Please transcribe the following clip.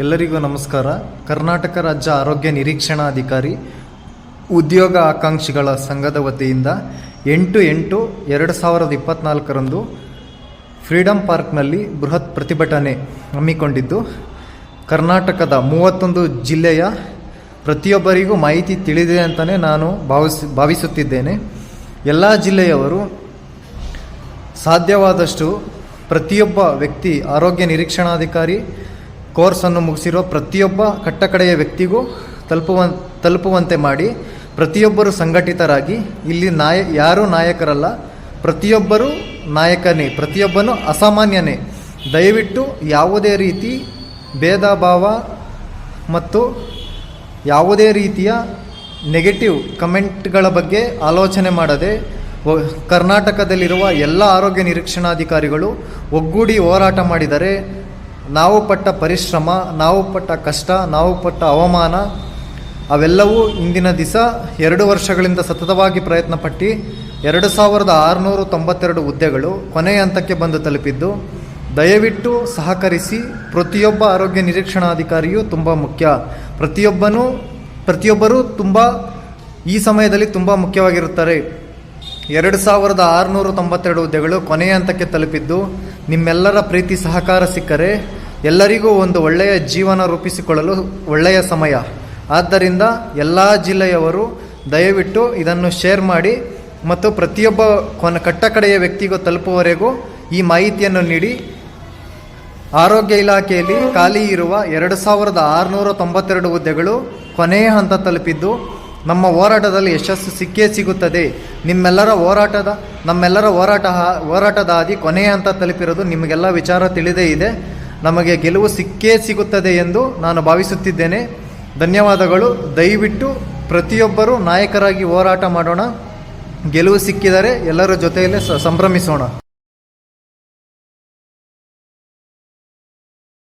ಎಲ್ಲರಿಗೂ ನಮಸ್ಕಾರ. ಕರ್ನಾಟಕ ರಾಜ್ಯ ಆರೋಗ್ಯ ನಿರೀಕ್ಷಣಾಧಿಕಾರಿ ಉದ್ಯೋಗ ಆಕಾಂಕ್ಷಿಗಳ ಸಂಘದ ವತಿಯಿಂದ 8/8/2024 ಫ್ರೀಡಂ ಪಾರ್ಕ್ನಲ್ಲಿ ಬೃಹತ್ ಪ್ರತಿಭಟನೆ ಹಮ್ಮಿಕೊಂಡಿದ್ದು, ಕರ್ನಾಟಕದ 31 ಜಿಲ್ಲೆಯ ಪ್ರತಿಯೊಬ್ಬರಿಗೂ ಮಾಹಿತಿ ತಿಳಿದಿದೆ ಅಂತಲೇ ನಾನು ಭಾವಿಸುತ್ತಿದ್ದೇನೆ. ಎಲ್ಲ ಜಿಲ್ಲೆಯವರು ಸಾಧ್ಯವಾದಷ್ಟು ಪ್ರತಿಯೊಬ್ಬ ವ್ಯಕ್ತಿ ಆರೋಗ್ಯ ನಿರೀಕ್ಷಣಾಧಿಕಾರಿ ಕೋರ್ಸನ್ನು ಮುಗಿಸಿರೋ ಪ್ರತಿಯೊಬ್ಬ ಕಟ್ಟಕಡೆಯ ವ್ಯಕ್ತಿಗೂ ತಲುಪುವಂತೆ ಮಾಡಿ, ಪ್ರತಿಯೊಬ್ಬರು ಸಂಘಟಿತರಾಗಿ, ಇಲ್ಲಿ ಯಾರೂ ನಾಯಕರಲ್ಲ, ಪ್ರತಿಯೊಬ್ಬರೂ ನಾಯಕನೇ, ಪ್ರತಿಯೊಬ್ಬನು ಅಸಾಮಾನ್ಯನೇ. ದಯವಿಟ್ಟು ಯಾವುದೇ ರೀತಿ ಭೇದ ಭಾವ ಮತ್ತು ಯಾವುದೇ ರೀತಿಯ ನೆಗೆಟಿವ್ ಕಮೆಂಟ್ಗಳ ಬಗ್ಗೆ ಆಲೋಚನೆ ಮಾಡದೆ, ಕರ್ನಾಟಕದಲ್ಲಿರುವ ಎಲ್ಲ ಆರೋಗ್ಯ ನಿರೀಕ್ಷಣಾಧಿಕಾರಿಗಳು ಒಗ್ಗೂಡಿ ಹೋರಾಟ ಮಾಡಿದರೆ ನಾವು ಪಟ್ಟ ಪರಿಶ್ರಮ, ನಾವು ಪಟ್ಟ ಕಷ್ಟ, ನಾವು ಪಟ್ಟ ಅವಮಾನ ಅವೆಲ್ಲವೂ ಇಂದಿನ ದಿವಸ 2 ವರ್ಷಗಳಿಂದ ಸತತವಾಗಿ ಪ್ರಯತ್ನಪಟ್ಟು 2692 ಹುದ್ದೆಗಳು ಕೊನೆಯ ಹಂತಕ್ಕೆ ಬಂದು ತಲುಪಿದ್ದು, ದಯವಿಟ್ಟು ಸಹಕರಿಸಿ. ಪ್ರತಿಯೊಬ್ಬ ಆರೋಗ್ಯ ನಿರೀಕ್ಷಣಾಧಿಕಾರಿಯೂ ತುಂಬ ಮುಖ್ಯ. ಪ್ರತಿಯೊಬ್ಬರೂ ತುಂಬ ಈ ಸಮಯದಲ್ಲಿ ತುಂಬ ಮುಖ್ಯವಾಗಿರುತ್ತಾರೆ. 2692 ಹುದ್ದೆಗಳು ಕೊನೆಯ ಹಂತಕ್ಕೆ ತಲುಪಿದ್ದು, ನಿಮ್ಮೆಲ್ಲರ ಪ್ರೀತಿ ಸಹಕಾರ ಸಿಕ್ಕರೆ ಎಲ್ಲರಿಗೂ ಒಂದು ಒಳ್ಳೆಯ ಜೀವನ ರೂಪಿಸಿಕೊಳ್ಳಲು ಒಳ್ಳೆಯ ಸಮಯ. ಆದ್ದರಿಂದ ಎಲ್ಲ ಜಿಲ್ಲೆಯವರು ದಯವಿಟ್ಟು ಇದನ್ನು ಶೇರ್ ಮಾಡಿ ಮತ್ತು ಪ್ರತಿಯೊಬ್ಬ ಕಟ್ಟಕಡೆಯ ವ್ಯಕ್ತಿಗೂ ತಲುಪುವವರೆಗೂ ಈ ಮಾಹಿತಿಯನ್ನು ನೀಡಿ. ಆರೋಗ್ಯ ಇಲಾಖೆಯಲ್ಲಿ ಖಾಲಿ ಇರುವ 2692 ಹುದ್ದೆಗಳು ಕೊನೆಯ ಹಂತ ತಲುಪಿದ್ದು, ನಮ್ಮ ಹೋರಾಟದಲ್ಲಿ ಯಶಸ್ಸು ಸಿಕ್ಕೇ ಸಿಗುತ್ತದೆ. ನಮ್ಮೆಲ್ಲರ ಹೋರಾಟದ ಹಾದಿ ಕೊನೆಯ ಹಂತ ತಲುಪಿರೋದು ನಿಮಗೆಲ್ಲ ವಿಚಾರ ತಿಳಿದೇ ಇದೆ. ನಮಗೆ ಗೆಲುವು ಸಿಕ್ಕೇ ಸಿಗುತ್ತದೆ ಎಂದು ನಾನು ಭಾವಿಸುತ್ತಿದ್ದೇನೆ. ಧನ್ಯವಾದಗಳು. ದಯವಿಟ್ಟು ಪ್ರತಿಯೊಬ್ಬರೂ ನಾಯಕರಾಗಿ ಹೋರಾಟ ಮಾಡೋಣ. ಗೆಲುವು ಸಿಕ್ಕಿದರೆ ಎಲ್ಲರ ಜೊತೆಯಲ್ಲೇ ಸಂಭ್ರಮಿಸೋಣ.